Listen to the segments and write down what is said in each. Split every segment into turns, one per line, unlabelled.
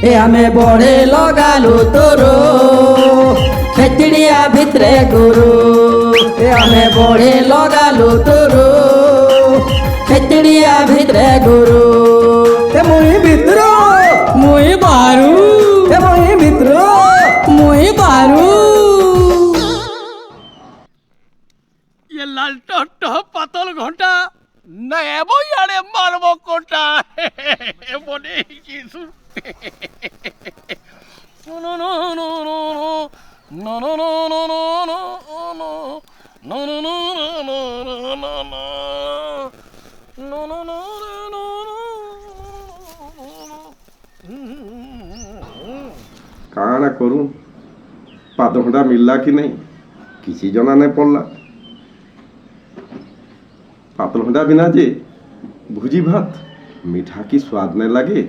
ए आमे बड़े लगालु तोरो खेचड़िया भितरे गुरु ए आमे बड़े लगालु तोरो खेचड़िया भितरे गुरु
ए मुई भितरो
मुई बारू
ए मुई भितरो
मुई बारू
ये लालटो पातल घंटा न एबो यारे मारबो कोटा बने किसु no no no no no no no no no no no no no no no no
काना करूं पाद घंटा मिलला कि नहीं किसी जना नहीं पड़ला पातल घंटा बिना जे भुजी भात मीठा की स्वाद नहीं लगे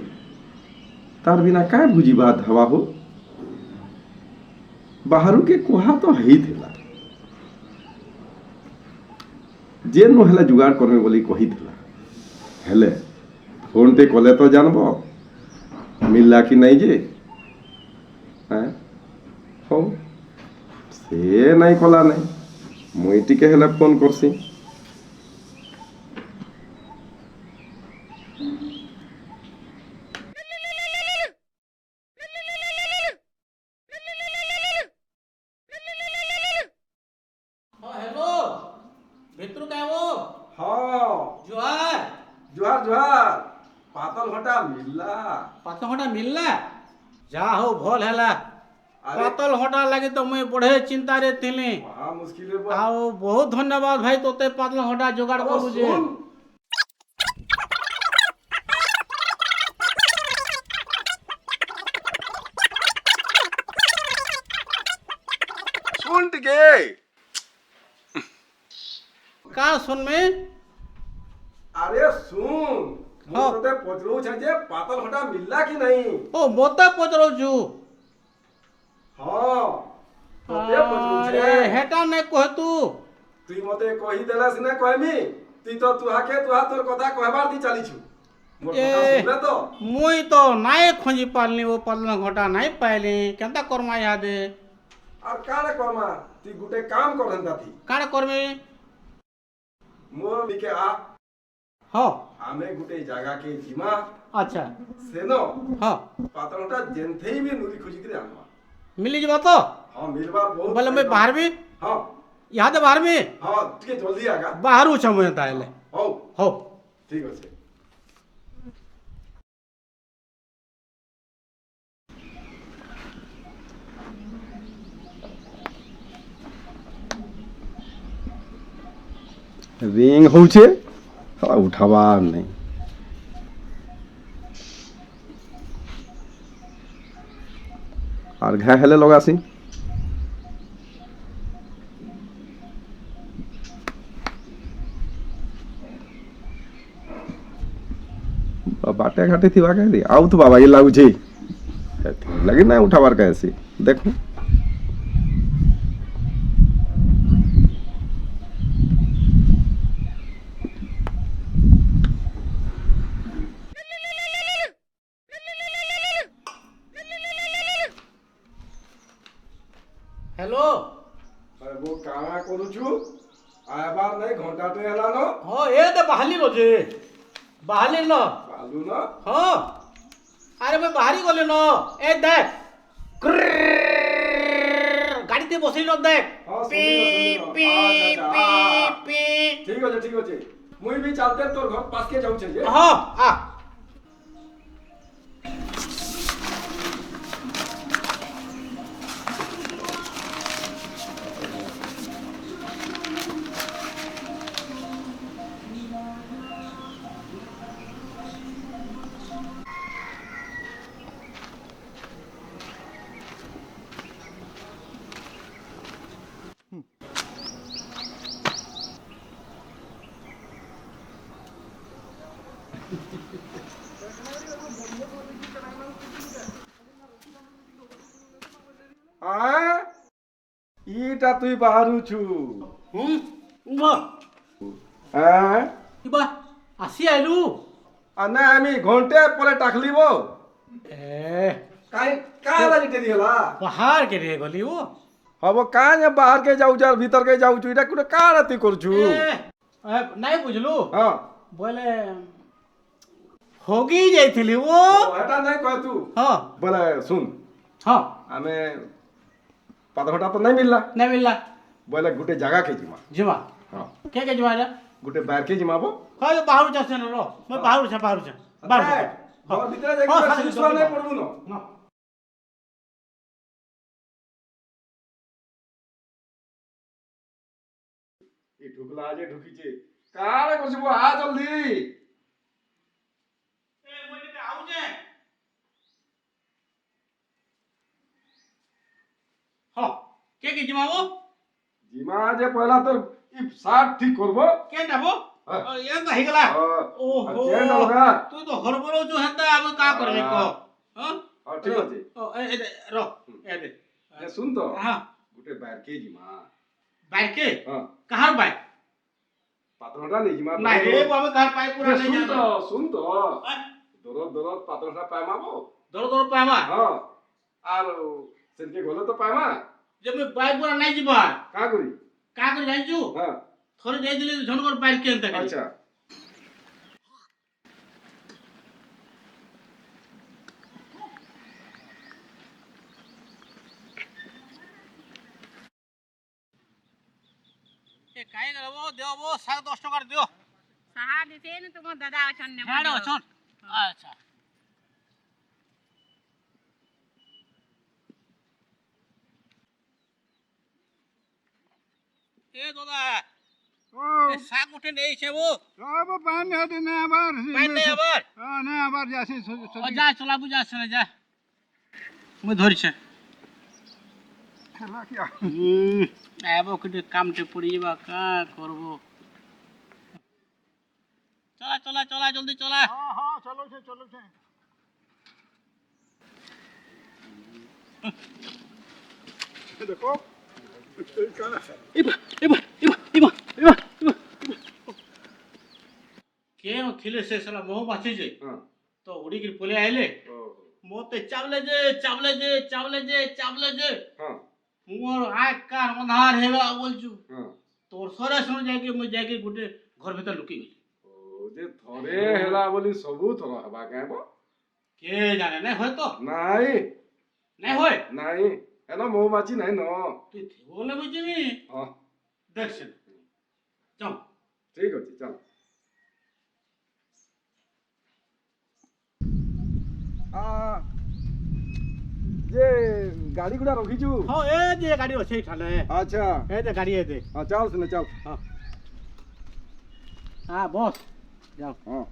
तार बिना काय भुजी भात हवा हो बाहरु के कोहा तो ही थिला जे नो हेला जुगाड़ करमे बोली कही थिला हेले फोन ते कले तो जानबो मिलला कि नहीं जे हैं हो से नहीं कला नहीं मुई टिके हेला फोन करसी
हेलो भितरु कावो
हाँ
जुहार
जुहार जुहार पातल घंटा मिलला
पातल घंटा मिलला जा हो भल हैला
अरे
पातल घंटा लगे तो मुई बड़े चिंता रे थिली
महा मुश्किल है
आओ बहुत धन्यवाद भाई तोते पातल घंटा जोगाड़ कर बुझे
सुन टिके
का सुन में
अरे सुन
हाँ।
मोते पचरो छे जे पातल घंटा मिलला कि नहीं
ओ मोते पचरो छु
हाँ मोते पचरो
अरे
छे
हेटा नै कह तू
तुई मते कही देला सिने कहमी ती तो तुहा तोर कथा कहबार दी चली छु मोर कथा
ए
सुनले तो
मुई तो नाय खोजी पालनी वो पातल घंटा नहीं पाइली केंता करमा यादे
और काने करमा ती गुटे काम करंता थी
काण करमे
मोर लिके आ
हाँ
आमे गुटे जगह के जिमा
अच्छा
सेनो
हाँ
पातल घंटा जेनथेई भी नुरी खोजी करे आनवा
मिली जबा तो
हाँ मिलबार बहुत
बोले मैं बाहर भी
हाँ
यहाँ तो बाहर में
हाँ टिके जल्दी आगा
बाहर छो मैं ताले
हो
हो
ठीक আছে রিং হচ্ছে উঠাবার নেই আর ঘা হেলে লগাছি बाटे घाटे थी कह दी आउ तो बाबा ये लागुचे लगे ना उठाबार कैसे देखो
हेलो
अरे वो काना करू छु आबार नहीं घंटाटे हला न
हाँ ये तो बहाली रोजे बहाली न
बालू न
हाँ अरे मैं बाहरी गले न ए देख गाड़ी ते बसई न देख
हाँ,
पी
सुनियो,
पी
सुनियो।
पी
अच्छा,
पी
ठीक होचे मुई भी चलते तोर घर पास के जाऊ छे जे
हाँ आ
ইটা তুই বাহারুছু
বাহ
হ্যাঁ
কিবা আসি আইলু
আর না আমি ঘন্টে পরে টাকলিব
এ
काहे काहे वाली टेरी हला
बाहर के रे गली वो
हबो काहे बाहर के जाऊ जा भीतर के जाऊ छु इटा कुटे का राती करछु
नहीं बुझलू
हां
बोले होगी जाइथिली वो
हेटा नहीं कह तू
हां
बोले सुन
हां
हमें पाद घटा तो नहीं मिलला
नहीं मिलला
बोले गुटे जगह के जिमा
जिमा
हां
के जिमा जा
गुटे बाहर के जिमाबो
हां बाहर जा से रो मैं बाहर जा बाहर
और भीतर जाके सुसवा नहीं पड़बू न
ना
ए ढुकला जे ढुकी जे काले करछु आ जल्दी
के जिमाबो
जिमा जे पहला तो ई साथ ठीक करबो
के जाबो
हाँ।
ये तो हिगला
ओहो चेन लगा
तू तो हरबरो जो हेता अब का करले को हां
और ठीक আছে
ओ ए रो ए दे
ए सुन तो
हां
गुटे बाहर के जिमा
बाइक के
हां
कहार बाइक
पात्रटा नहीं जिमा
नहीं रे बाबा कार पाई पूरा नहीं जाना
सुन तो दरद दरद पात्रटा पामाबो
दर पामा
हां আর সেনকে গলে তো পামা
जब मैं बाइक पूरा नहीं जीवा
का करी
का कर जाइछु
हां
थोड़ी जाई दिले झनकर बाइक के अंत
अच्छा
ए काई करबो देबो 10.5 টাকা দিও
সাহা দিতে না তোমার দাদা আছেন না
হ্যাঁ আছন আচ্ছা এ দাদা এ শাক উঠে নেইছে ও
अब पानी आते नहीं आबार
পাই নাই আবার
हाँ नहीं आबार जासी
ও যা চলা বুঝা আসছে না যা মই ধরিছে
खेला क्या
আইবো কিতে কামতে পড়ি যাবা কা করব চলা চলা চলা জলদি চলা
हाँ हाँ चलो छे देखो
কেন থিলে সে সালা মোহ বাঁচি যে
हां
তো উড়ি কি পলে আইলে
ओहो
মতে চাবলে যে
हां
মোর আয় কার অন্ধার হেবা বলছু
हां
তোর সরে শুনে যাইকে মই যাইকে গুটে ঘর ভিতর লুকি গই
ओ जे थरे हेला बोली सबु थर हबा काबो
কে জানে না হয়তো
নাই
নাই হয়
নাই এনো মৌমাছি নাই ন
তুই বলে বুঝিনি
हां
দেখছেন চল
ঠিক আছে চল যে গাড়ি গুড়া রখিছু
হ্যাঁ এ যে গাড়ি আছে এখানে
আচ্ছা
এ যে গাড়ি এ দে
চল শুনে চল
হ্যাঁ বস যাও
হ্যাঁ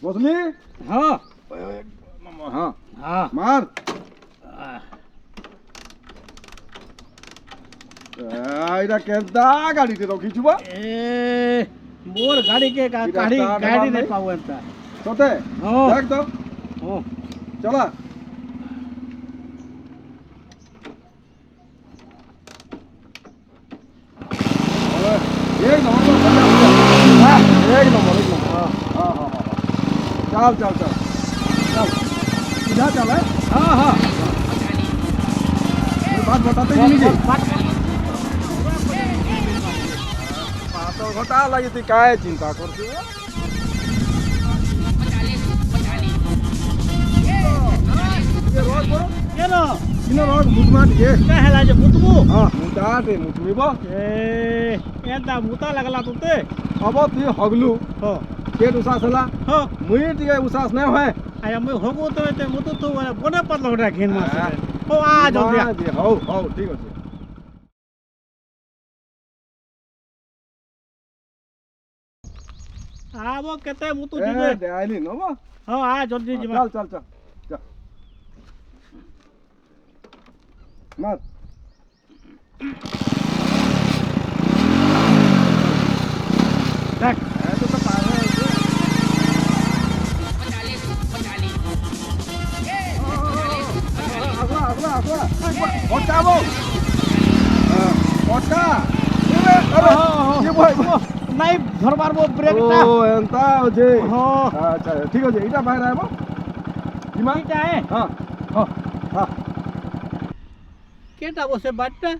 বসলি
হ্যাঁ
হ্যাঁ
হ্যাঁ
মার এইটা কেদা গাড়িতে রখিছু বা
এ মোর গাড়ি কে গাড়ি গাড়ি নাই পাও এন্তা
সতে
হ্যাঁ
দেখ তো
হ্যাঁ
চলা एक नंबर एक नंबर हाँ हाँ हाँ चल चल चल सीधा चल है हाँ हाँ बात बताते ही नहीं बात घटा लगी थी काय चिंता करती हो ये रोज बोलो
কেন
किना रोज मुटमाट ये
কা হেলা যে মুতবু
हाँ मुटाट है मुटमी बा
এ এন্তা মুতা লাগলা তোতে
अब तु हगलू
হ্যাঁ
पेट उसास हला
হ্যাঁ
मुई टिके उसास नहीं है
আয়া মই হগো তো এতে মুতু তো বনে পাতলা ওটা ঘেন মাছ ও আ জলদি আ
हौ हौ ठीक আছে
আবো কেতে মুতু দিবে
ए देआली न बा
হ্যাঁ আ জলদি জিমা
चल चल चल चल मत
দেখ
ए तो पागल है अगला पटाबो पटा अरे ये भाई
নাই ধরবার ব্রেকটা
ও এন্তা আছে
হ্যাঁ
আচ্ছা ঠিক আছে এটা বাইরে আইব কিমান
এইটা
হ্যাঁ হ্যাঁ হ্যাঁ
কেটা বসে বাটটা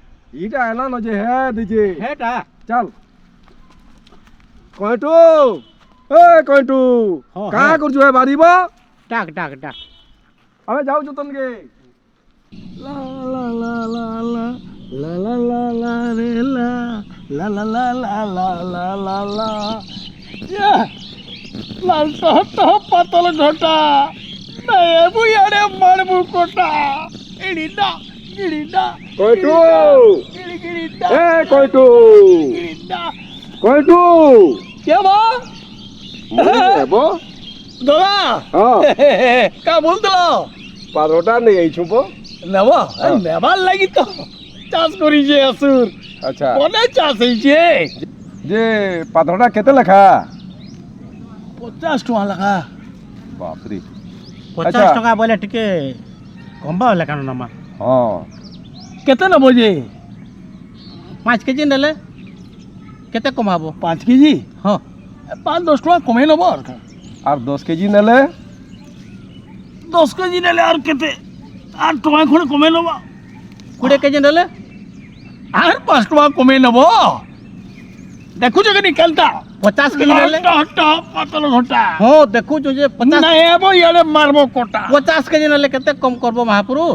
এটা এলা ন যে হ্যাঁ দিছে
হেটা
চল কয়টু এ কয়টু
হ্যাঁ,
কা
হ্যাঁ।
করছু হে বাড়িব
ডাক ডাক ডাক
আমি যাও যতন গে লা লা লা লা লা লা লা লা লা রে লা লা লা লা লা লা লা লা লা
লাল টহ পাতল ঘটা এবু ইয়ারে মারবু কোটা ইড়িডা গিড়িডা
কয়টু
গিড়িডা
এ কয়টু
গিড়িডা
কয়টু
কে বা
এব
দাদা
হ্যাঁ
কা বলতো
পারোটা নেই এই ছুপ
নেব নেবার লাগি তো চাষ করিছে আসুর
আচ্ছা
মনে চাষ হয়েছে
যে পাত্রটা কেতে লেখা
50 টাকা লেখা
বাপরে
50 টাকা বলে টিকে কমবা হলে কেন নামা
হ্যাঁ
কেতে নেব যে
5 কেজি নেলে কেতে কমাবো
5 কেজি
হ্যাঁ
5-10 টাকা কমে নেব
আর 10 কেজি নেলে
10 কেজি নেলে আর কেতে আর টাকা খুঁড়ে কমে নেব
20 কেজি নেলে
আর 5 টাকা কমে নেব দেখুছ কি নিকালতা
50 কেজি নেলে
পাতল ঘটা
হ্যাঁ দেখু যে 50
না এবো ইয়ারে মারবো কোটা
50 কেজি নেলে কেতে কম করবো মহাপুরু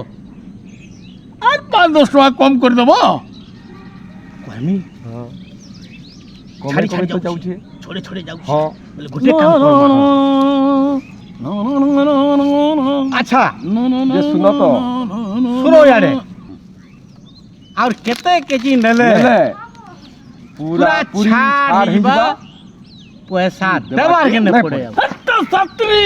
আর 5-10 টাকা কম করে দেব
কমি
কমে
ছাড়ি
কমে তো
যাଉଛି।
যাଉଛି
ছড়ে ছড়ে যাও
হ্যাঁ
বলে গোটে কাম করবো আচ্ছা
যে শুনো তো
শুনো ইয়ারে আর কেতে কেজি নেলে
নেলে পুরা পুরি
ছাড়
ছাড়
হিবা
হিবা
পয়সা দেবার কেনে
নাই
পড়ে
পড়ে।
যাবে
ছাত্রী